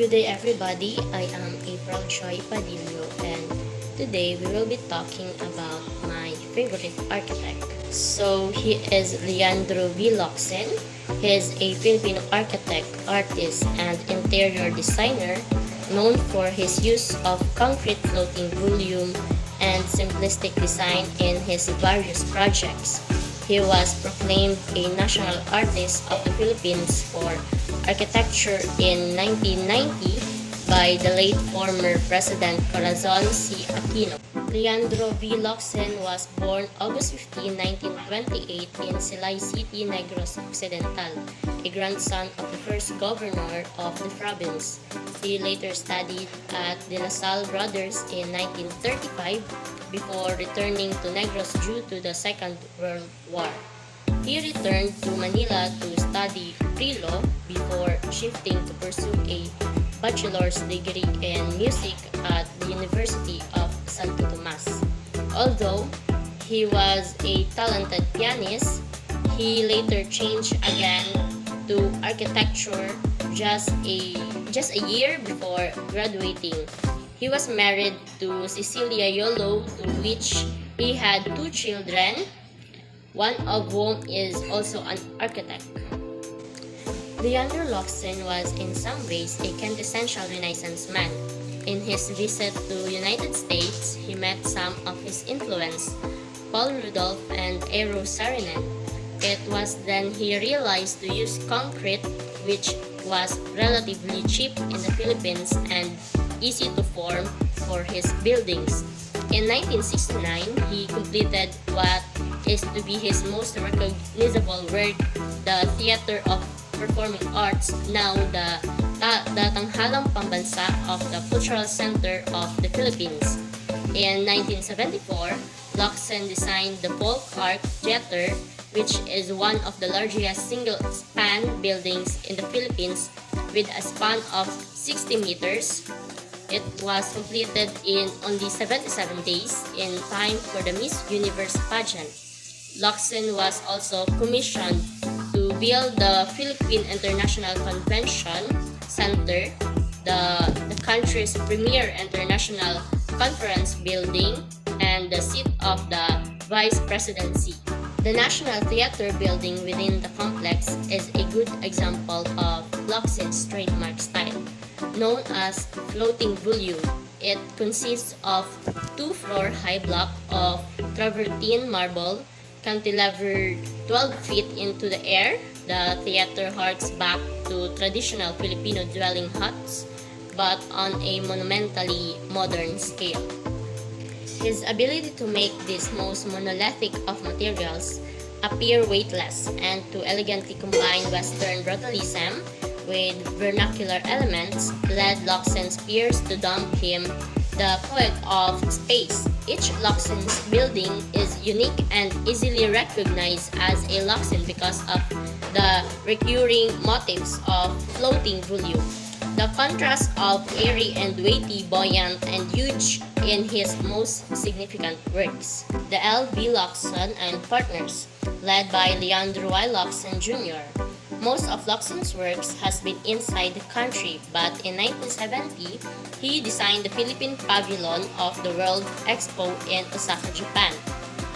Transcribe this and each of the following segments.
Good day everybody, I am April Choi Padillo and today we will be talking about my favorite architect. So he is Leandro V. Locsin. He is a Filipino architect, artist, and interior designer known for his use of concrete floating volume and simplistic design in his various projects. He was proclaimed a National Artist of the Philippines for Architecture in 1990 by the late former President Corazon C. Aquino. Leandro V. Locsin was born August 15, 1928 in Silay City, Negros Occidental, a grandson of the first governor of the province. He later studied at De La Salle Brothers in 1935 before returning to Negros due to the Second World War. He returned to Manila to study pre-law before shifting to pursue a bachelor's degree in music at the University of Santo Tomas. Although he was a talented pianist, he later changed again to architecture just a year before graduating. He was married to Cecilia Yolo, to which he had two children, one of whom is also an architect. Leandro Locsin was in some ways a quintessential Renaissance man. In his visit to United States, he met some of his influence, Paul Rudolph and Eero Saarinen. It was then he realized to use concrete, which was relatively cheap in the Philippines and easy to form for his buildings. In 1969, he completed what is to be his most recognizable work, the Theater of Performing Arts, now the Tanghalang Pambansa of the Cultural Center of the Philippines. In 1974, Locsin designed the Folk Arc Theater, which is one of the largest single-span buildings in the Philippines with a span of 60 meters. It was completed in only 77 days in time for the Miss Universe pageant. Locsin was also commissioned to build the Philippine International Convention Center, the country's premier international conference building, and the seat of the Vice Presidency. The National Theater building within the complex is a good example of Locsin's trademark style, known as floating volume. It consists of two-floor high block of travertine marble cantilevered 12 feet into the air. The theater harks back to traditional Filipino dwelling huts, but on a monumentally modern scale. His ability to make this most monolithic of materials appear weightless and to elegantly combine Western brutalism with vernacular elements led Locsin's peers to dump him the poet of space. Each Locsin's building is unique and easily recognized as a Locsin because of the recurring motifs of floating volume. The contrast of airy and weighty, buoyant, and huge in his most significant works. The L.B. Locsin and Partners, led by Leandro Y. Locsin Jr. Most of Locsin's works has been inside the country, but in 1970, he designed the Philippine Pavilion of the World Expo in Osaka, Japan,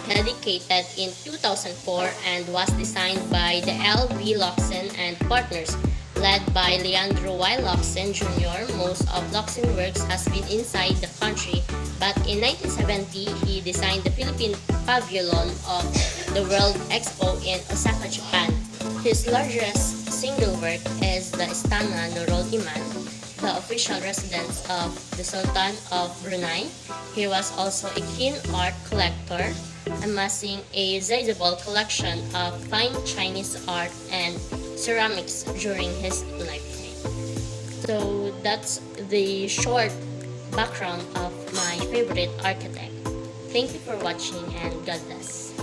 dedicated in 2004 and was designed by the L.B. Locsin and Partners, led by Leandro Y. Locsin Jr. Most of Locsin's works has been inside the country, but in 1970, he designed the Philippine Pavilion of the World Expo in Osaka, Japan. His largest single work is the Istana Nurul Iman, the official residence of the Sultan of Brunei. He was also a keen art collector, amassing a sizable collection of fine Chinese art and ceramics during his lifetime. So that's the short background of my favorite architect. Thank you for watching and God bless.